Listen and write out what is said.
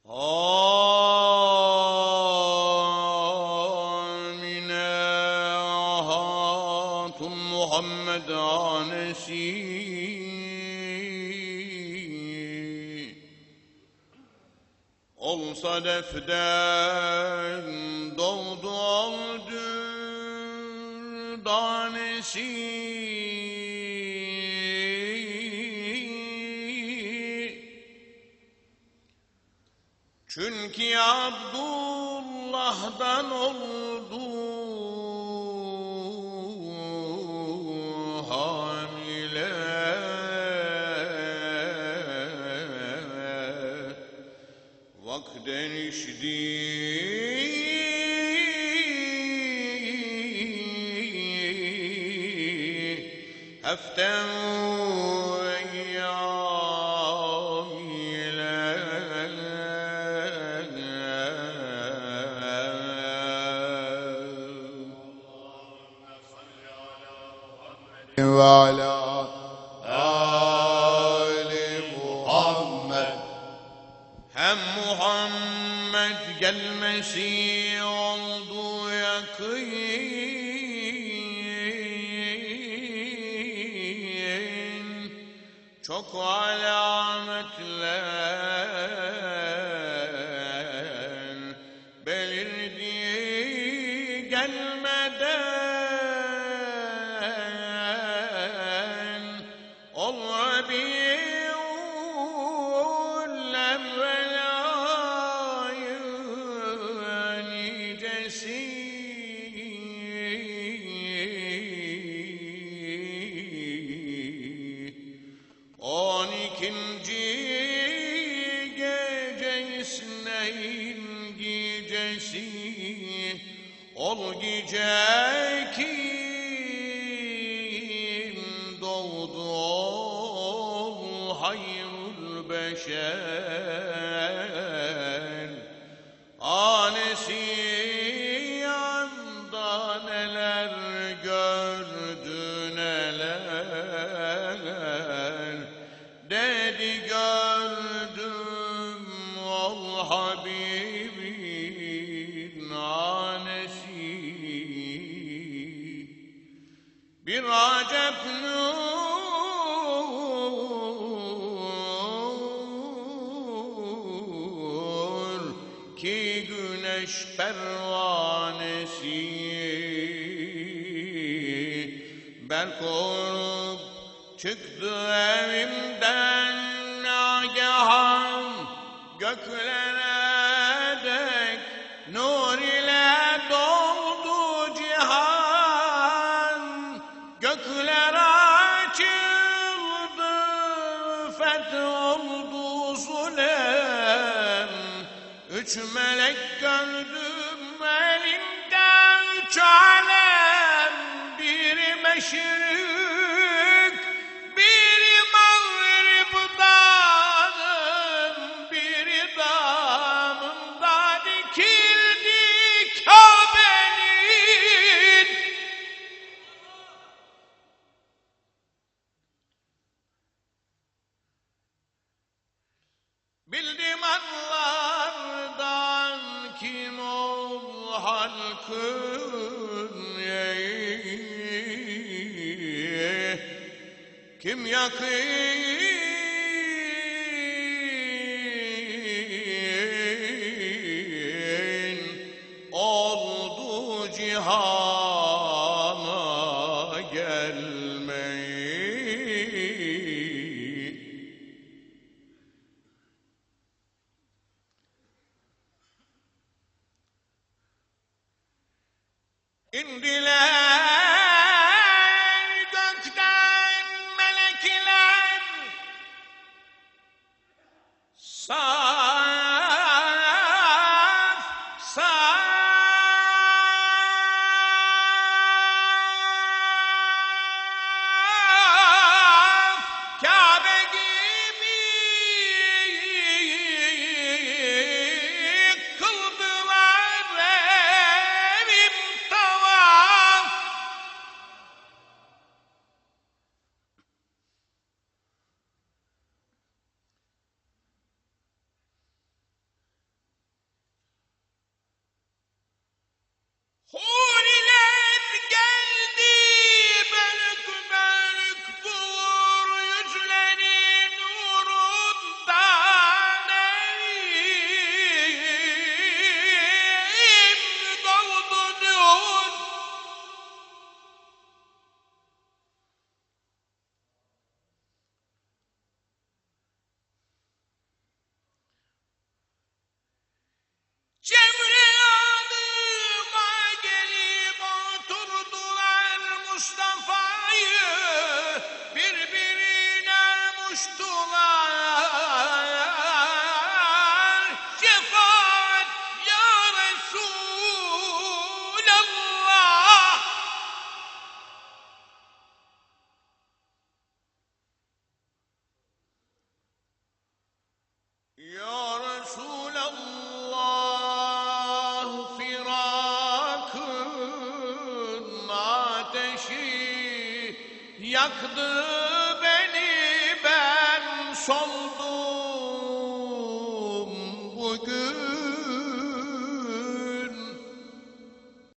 Amine Hatun Muhammed Anesi olsa defden doğdu aldür danesi. Çünkü Abdullah'dan oldu hamile. Vakten işdi heften وعلى آل محمد. Hem Muhammed gelmesi oldu yakın, çok alametler belirdi gelmeden. Ol Rabi'ül evvel ayın nicesi, on ikinci gece isneyn gecesi. Ol gece kim doğdu ol hayrul beşer. Anesi yanda neler gördü neler, dedi gördüm ol Habibin anesi. Bir acep nur ki güneş pervanesi, berk olup çıktı evimden nagahan, göklere dek nur ile doldu cihan. Gökler açıldı, fetholdu zulem. Üç melek gördüm elinde üç alem. Biri meşrik, biri mağribdanım, biri damında dikildi Kabe'nin. Bildim anlardan kim ol halkın, kim yakın oldu cihana gelmeyi. İndiler gökten melekler, saf saf Kabe gibi kıldılar evim tavaf. yaktı